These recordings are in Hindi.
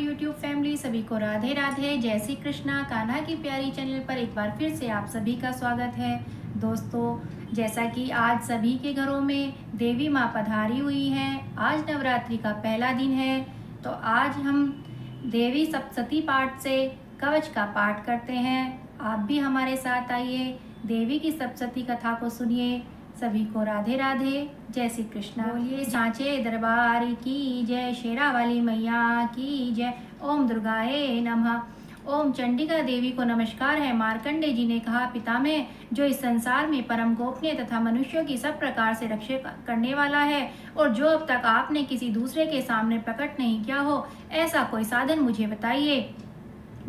यूट्यूब फैमिली, सभी को राधे राधे, जय श्री कृष्णा। कान्हा की प्यारी चैनल पर एक बार फिर से आप सभी का स्वागत है। दोस्तों, जैसा कि आज सभी के घरों में देवी माँ पधारी हुई हैं, आज नवरात्रि का पहला दिन है, तो आज हम देवी सप्तशती पाठ से कवच का पाठ करते हैं। आप भी हमारे साथ आइए, देवी की सप्तशती कथा को सुनिए। सभी को राधे राधे, जय श्री कृष्ण। बोलिए सांचे दरबार की जय, शेरा वाली मैया की जय। ओम दुर्गाए नमः। ओम चंडिका देवी को नमस्कार है। मार्कंडे जी ने कहा, पितामह, जो इस संसार में परम गोपनीय तथा मनुष्यों की सब प्रकार से रक्षा करने वाला है और जो अब तक आपने किसी दूसरे के सामने प्रकट नहीं किया हो, ऐसा कोई साधन मुझे बताइए।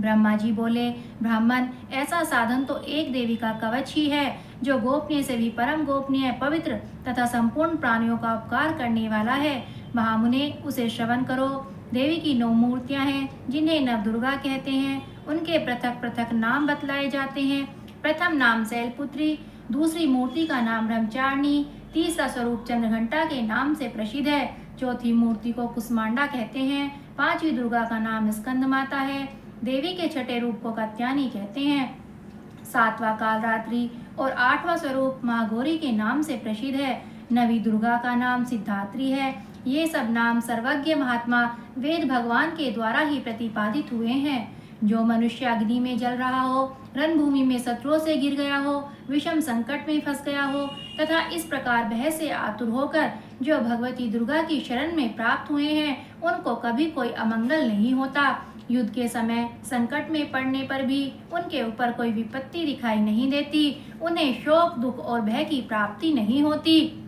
ब्रह्मा जी बोले, ब्राह्मण, ऐसा साधन तो एक देवी का कवच ही है, जो गोपनीय से भी परम गोपनीय, पवित्र तथा संपूर्ण प्राणियों का उपकार करने वाला है। महामुने, उसे श्रवण करो। देवी की 9 मूर्तियां हैं, जिन्हें नव दुर्गा कहते हैं। उनके पृथक पृथक नाम बतलाए जाते हैं। प्रथम नाम शैलपुत्री, दूसरी मूर्ति का नाम ब्रह्मचारिणी, तीसरा स्वरूप चंद्रघंटा के नाम से प्रसिद्ध है, चौथी मूर्ति को कुसमांडा कहते हैं, पांचवी दुर्गा का नाम स्कंद माता है, देवी के छठे रूप को कात्यायनी कहते हैं, सातवां कालरात्रि और आठवां स्वरूप महागौरी के नाम से प्रसिद्ध है, नवी दुर्गा का नाम सिद्धात्री है। ये सब नाम सर्वज्ञ महात्मा वेद भगवान के द्वारा ही प्रतिपादित हुए हैं। जो मनुष्य अग्नि में जल रहा हो, रणभूमि में शत्रुओं से गिर गया हो, विषम संकट में फंस गया हो तथा इस प्रकार भय से आतुर होकर जो भगवती दुर्गा की शरण में प्राप्त हुए हैं, उनको कभी कोई अमंगल नहीं होता। युद्ध के समय संकट में पड़ने पर भी उनके ऊपर कोई विपत्ति दिखाई नहीं देती। उन्हें शोक, दुख और भय की प्राप्ति नहीं होती।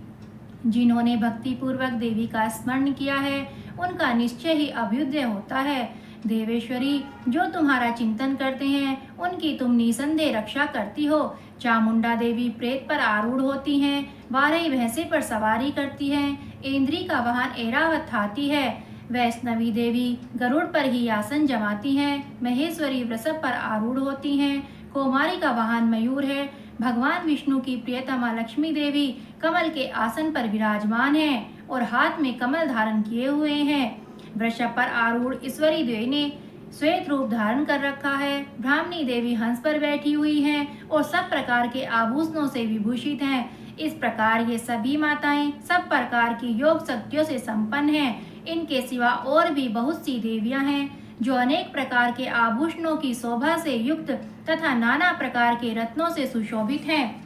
जिन्होंने भक्ति पूर्वक देवी का स्मरण किया है, उनका निश्चय ही अभ्युदय होता है। देवेश्वरी, जो तुम्हारा चिंतन करते हैं, उनकी तुम निसंदेह रक्षा करती हो। चामुंडा देवी प्रेत पर आरूढ़ होती हैं, बारही भैंसे पर सवारी करती हैं, इंद्री का वाहन ऐरावत हाथी है। वैष्णवी देवी गरुड़ पर ही आसन जमाती हैं, महेश्वरी वृषभ पर आरूढ़ होती हैं, कौमारी का वाहन मयूर है। भगवान विष्णु की प्रियतमा लक्ष्मी देवी कमल के आसन पर विराजमान हैं और हाथ में कमल धारण किए हुए हैं। वृषभ पर आरूढ़ ईश्वरी देवी ने श्वेत रूप धारण कर रखा है। ब्राह्मणी देवी हंस पर बैठी हुई हैं और सब प्रकार के आभूषणों से विभूषित हैं। इस प्रकार ये सभी माताएं सब प्रकार की योग शक्तियों से संपन्न हैं। इनके सिवा और भी बहुत सी देवियां हैं, जो अनेक प्रकार के आभूषणों की शोभा से युक्त तथा नाना प्रकार के रत्नों से सुशोभित हैं।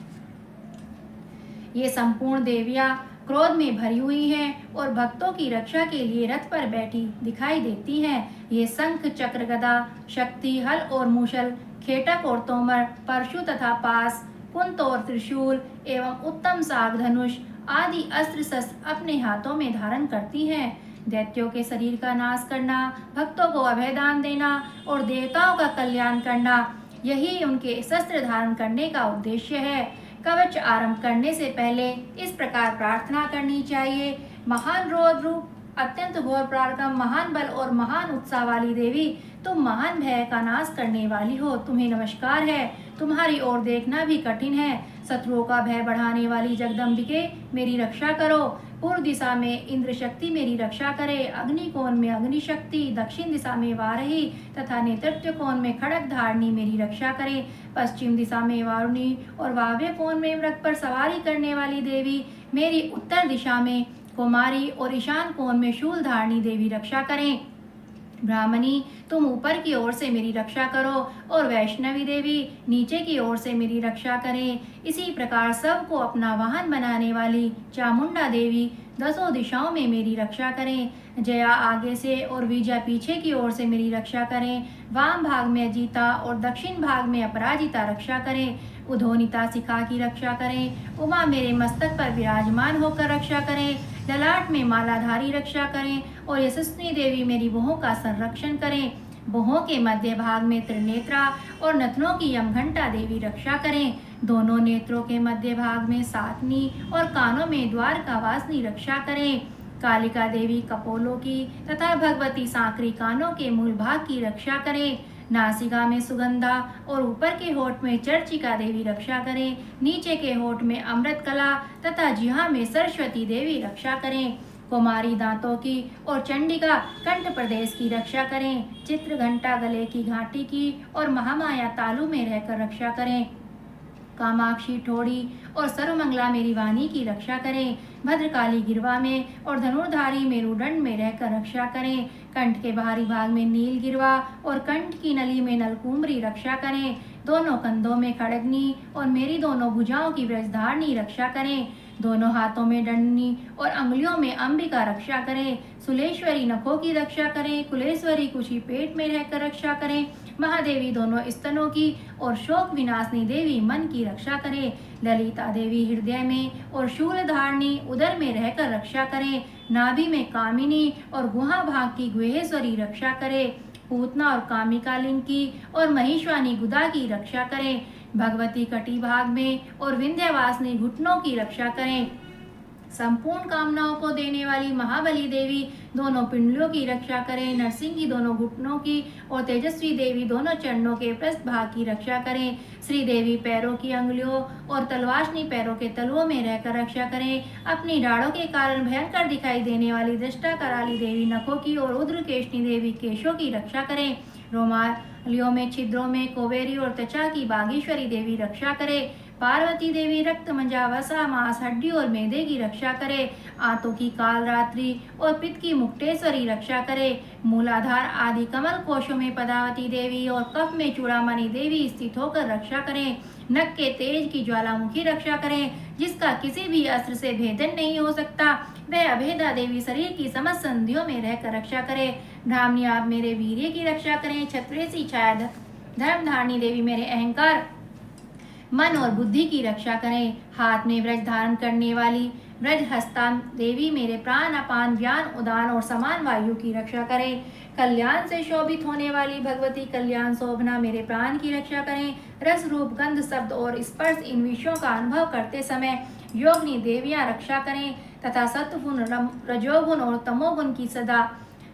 ये संपूर्ण देवियां क्रोध में भरी हुई हैं और भक्तों की रक्षा के लिए रथ पर बैठी दिखाई देती हैं। ये शंख, चक्र, गदा, शक्ति, हल और मूषल, खेटक और तोमर, परशु तथा पास, कुंत और त्रिशूल एवं उत्तम साग, धनुष आदि अस्त्र शस्त्र अपने हाथों में धारण करती हैं। दैत्यों के शरीर का नाश करना, भक्तों को अभयदान देना और देवताओं का कल्याण करना, यही उनके शस्त्र धारण करने का उद्देश्य है। कवच आरंभ करने से पहले इस प्रकार प्रार्थना करनी चाहिए। महान रौद्र रूप, अत्यंत घोर पराक्रम, महान बल और महान उत्साह वाली देवी, तुम महान भय का नाश करने वाली हो, तुम्हें नमस्कार है। तुम्हारी ओर देखना भी कठिन है। शत्रुओं का भय बढ़ाने वाली जगदम्बिके, मेरी रक्षा करो। पूर्व दिशा में इंद्र शक्ति मेरी रक्षा करे, अग्नि कोण में अग्नि शक्ति, दक्षिण दिशा में वारही तथा नेतृत्व कोण में खड़ग धारणी मेरी रक्षा करे, पश्चिम दिशा में वारुणी और वाव्य कोण में वृक्ष पर सवारी करने वाली देवी मेरी उत्तर दिशा में कुमारी और ईशान कोण में शूल धारणी देवी रक्षा करें। ब्राह्मणी, तुम ऊपर की ओर से मेरी रक्षा करो और वैष्णवी देवी नीचे की ओर से मेरी रक्षा करें। इसी प्रकार सबको अपना वाहन बनाने वाली चामुंडा देवी दसों दिशाओं में मेरी रक्षा करें। जया आगे से और विजया पीछे की ओर से मेरी रक्षा करें। वाम भाग में अजीता और दक्षिण भाग में अपराजिता रक्षा करें। उधोनिता शिखा की रक्षा करें। उमा मेरे मस्तक पर विराजमान होकर रक्षा करें। ललाट में मालाधारी रक्षा करें और यशस्वी देवी मेरी बाहों का संरक्षण करें। बाहों के मध्य भाग में त्रिनेत्रा और नथनों की यमघंटा देवी रक्षा करें। दोनों नेत्रों के मध्य भाग में सातनी और कानों में द्वारका वासनी रक्षा करें। कालिका देवी कपोलों की तथा भगवती सांकरी कानों के मूल भाग की रक्षा करें। नासिका में सुगंधा और ऊपर के होठ में चर्चिका देवी रक्षा करें। नीचे के होठ में अमृत कला तथा जिह्वा में सरस्वती देवी रक्षा करें। कुमारी दांतों की और चंडिका कंठ प्रदेश की रक्षा करें। चित्र घंटा गले की घाटी की और महामाया तालु में रहकर रक्षा करें। कामाक्षी ठोड़ी और सर्वमंगला मेरी वाणी की रक्षा करें। भद्रकाली गिरवा में और धनुर्धारी मेरुदंड में रहकर रक्षा करें। कंठ के बाहरी भाग में नील गिरवा और कंठ की नली में नलकुंबरी रक्षा करें। दोनों कंधों में खड़गनी और मेरी दोनों भुजाओं की व्रजधारणी रक्षा करें। दोनों हाथों में दंडनी और अंगुलियों में अंबिका रक्षा करें। सुलेश्वरी नखों की रक्षा करें। कुलेश्वरी कुशी पेट में रहकर रक्षा करें। महादेवी दोनों स्तनों की और शोक विनाशनी देवी मन की रक्षा करें। ललिता देवी हृदय में और शूलधारणी उदर में रहकर रक्षा करें। नाभि में कामिनी और गुहा भाग की गुहेश्वरी रक्षा करें। पूतना और कामिकालिंग की और महिष्वानी गुदा की रक्षा करें। भगवती कटी भाग में और विंध्यवासिनी घुटनों की रक्षा करें। संपूर्ण कामनाओं को देने वाली महाबली देवी दोनों पिंडलियों की रक्षा करें। नरसिंह दोनों घुटनों की और तेजस्वी देवी दोनों चरणों के पृष्ठ भाग की रक्षा करें। श्री देवी पैरों की अंगुलियों और तलवाशनी पैरों के तलुओं में रहकर रक्षा करें। अपनी डाढ़ों के कारण भयंकर दिखाई देने वाली दृष्टा कराली देवी नखों की और उद्रकेशनी देवी केशों की रक्षा करें। रोमालियों में छिद्रों में कोवेरी और त्वचा की बागेश्वरी देवी रक्षा करे। पार्वती देवी रक्त मंजा वसा मांस हड्डी और मैदे की रक्षा करे। आंतों की कालरात्रि और पित्त की मुक्तेश्वरी रक्षा करे। मूलाधार आदि कमल कोशों में पदावती देवी और कफ में चूड़ामणि देवी स्थित होकर रक्षा करें। नख के तेज की ज्वालामुखी रक्षा करें, जिसका किसी भी अस्त्र से भेदन नहीं हो सकता। वह अभेदा देवी शरीर की समस्त संधियों में रहकर रक्षा करे। ब्राह्मणी आप मेरे वीर्य की रक्षा करें। छत्रेसी छाया धर्मधारणी देवी मेरे अहंकार मन और बुद्धि की रक्षा करें। हाथ में व्रज धारण करने वाली व्रज हस्ता देवी मेरे प्राण अपान ज्ञान उदान और समान वायु की रक्षा करें। कल्याण से शोभित होने वाली भगवती कल्याण शोभना मेरे प्राण की रक्षा करें। रस रूप गंध शब्द और स्पर्श इन विषयों का अनुभव करते समय योगिनी देवियां रक्षा करें तथा सत्वगुण रजोगुण और तमोगुण की सदा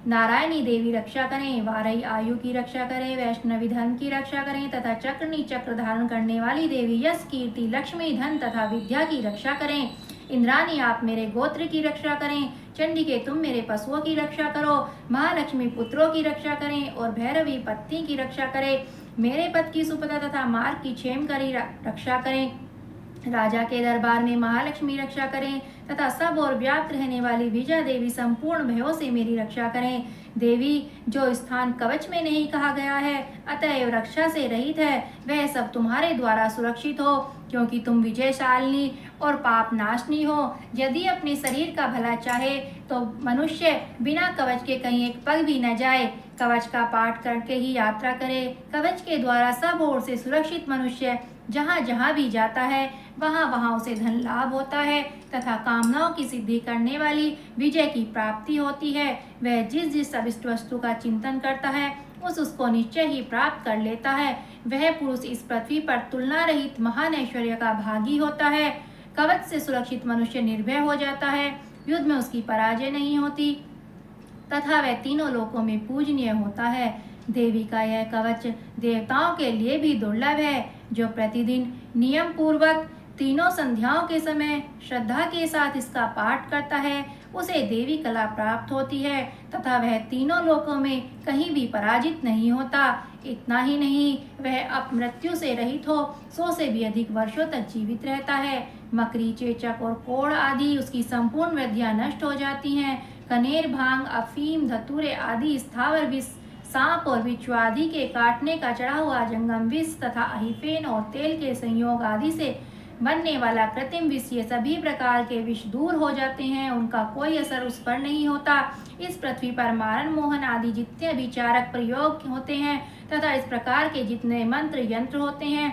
नारायणी देवी रक्षा करें। वारई आयु की रक्षा करें। वैष्णवी धन की रक्षा करें तथा चक्रनी चक्र धारण करने वाली देवी यश कीर्ति लक्ष्मी धन तथा विद्या की रक्षा करें। इंद्राणी आप मेरे गोत्र की रक्षा करें। चंडिके तुम मेरे पशुओं की रक्षा करो। महालक्ष्मी पुत्रों की रक्षा करें और भैरवी पत्नी की रक्षा करें। मेरे पद की सुपदा तथा मार्ग की क्षेम करी रक्षा करें। राजा के दरबार में महालक्ष्मी रक्षा करें तथा सब और व्याप्त रहने वाली विजया देवी संपूर्ण भयों से मेरी रक्षा करें। देवी जो स्थान कवच में नहीं कहा गया है अतएव रक्षा से रहित है, वह सब तुम्हारे द्वारा सुरक्षित हो, क्योंकि तुम विजयशालिनी और पाप नाशनी हो। यदि अपने शरीर का भला चाहे तो मनुष्य बिना कवच के कहीं एक पग भी न जाए। कवच का पाठ करके ही यात्रा करे। कवच के द्वारा सब ओर से सुरक्षित मनुष्य जहाँ जहाँ भी जाता है वहाँ वहाँ उसे धन लाभ होता है तथा कामनाओं की सिद्धि करने वाली विजय की प्राप्ति होती है। वह जिस जिस अभिष्ट वस्तु का चिंतन करता है उसको निश्चय ही प्राप्त कर लेता है। वह पुरुष इस पृथ्वी पर तुलना रहित महान ऐश्वर्य का भागी होता है। कवच से सुरक्षित मनुष्य निर्भय हो जाता है। युद्ध में उसकी पराजय नहीं होती तथा वह तीनों लोकों में पूजनीय होता है। देवी का यह कवच देवताओं के लिए भी दुर्लभ है। जो प्रतिदिन नियम पूर्वक तीनों संध्याओं के समय श्रद्धा के साथ इसका पाठ करता है उसे देवी कला प्राप्त होती है तथा वह तीनों लोकों में कहीं भी पराजित नहीं होता। इतना ही नहीं, वह अपमृत्यु से रहित हो 100 से भी अधिक वर्षों तक जीवित रहता है। मकरी, चेचक और कोढ़ आदि उसकी संपूर्ण वृद्धियां नष्ट हो जाती हैं। कनेर, भांग, अफीम, धतूरे आदि स्थावर विष, सांप और बिच्छू आदि के काटने का चढ़ा हुआ जंगम विष तथा अहिफेन और तेल के संयोग आदि से बनने वाला कृत्रिम विष, ये सभी प्रकार के विष दूर हो जाते हैं। उनका कोई असर उस पर नहीं होता। इस पृथ्वी पर मारण, मोहन आदि जितने विचारक प्रयोग होते हैं तथा इस प्रकार के जितने मंत्र यंत्र होते हैं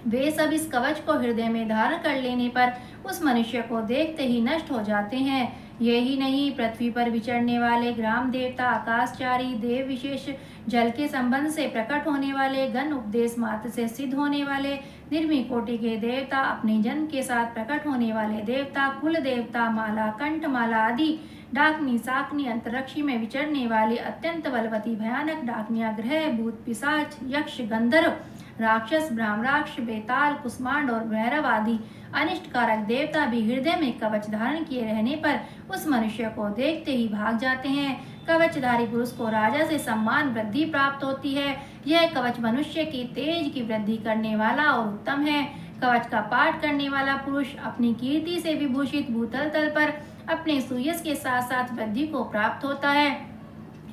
वे सब इस कवच को हृदय में धारण कर लेने पर उस मनुष्य को देखते ही नष्ट हो जाते हैं। यही नहीं, पृथ्वी पर विचरने वाले ग्राम देवता, आकाशचारी देव विशेष, जल के संबंध से प्रकट होने वाले गण, उपदेश मात्र से सिद्ध होने वाले निर्मी कोटि के देवता, अपने जन्म के साथ प्रकट होने वाले देवता, कुल देवता, माला, कंठमाला आदि, डाकनी, साकनी, अंतरिक्ष में विचरने वाली अत्यंत बलवती भयानक डाकनियां, ग्रह, भूत, पिशाच, यक्ष, गंधर्व राक्षस, ब्रह्मराक्ष, बेताल, कुष्मांड और भैरव आदि अनिष्ट कारक देवता भी हृदय में कवच धारण किए रहने पर उस मनुष्य को देखते ही भाग जाते हैं। कवचधारी पुरुष को राजा से सम्मान वृद्धि प्राप्त होती है। यह कवच मनुष्य की तेज की वृद्धि करने वाला और उत्तम है। कवच का पाठ करने वाला पुरुष अपनी कीर्ति से विभूषित भूतल तल पर अपने सुयश के साथ साथ वृद्धि को प्राप्त होता है।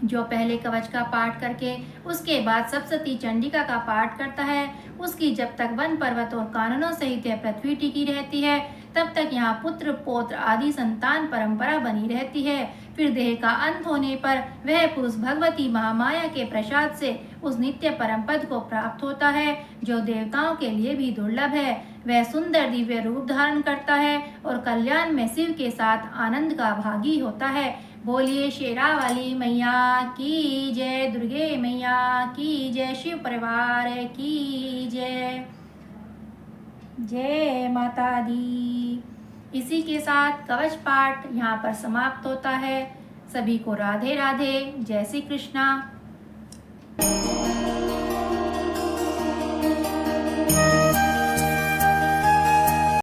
जो पहले कवच का पाठ करके उसके बाद सप्तशती चंडिका का पाठ करता है, उसकी जब तक वन पर्वत और काननों सहित यह पृथ्वी टिकी रहती है, तब तक यहाँ पुत्र पौत्र आदि संतान परंपरा बनी रहती है। फिर देह का अंत होने पर वह पुरुष भगवती महामाया के प्रसाद से उस नित्य परम पद को प्राप्त होता है, जो देवताओं के लिए भी दुर्लभ है। वह सुंदर दिव्य रूप धारण करता है और कल्याण में शिव के साथ आनंद का भागी होता है। बोलिए शेरावाली मैया की जय, दुर्गे मैया की जय, शिव परिवार की जय। जय माता दी। इसी के साथ कवच पाठ यहाँ पर समाप्त होता है। सभी को राधे राधे, जय श्री कृष्णा।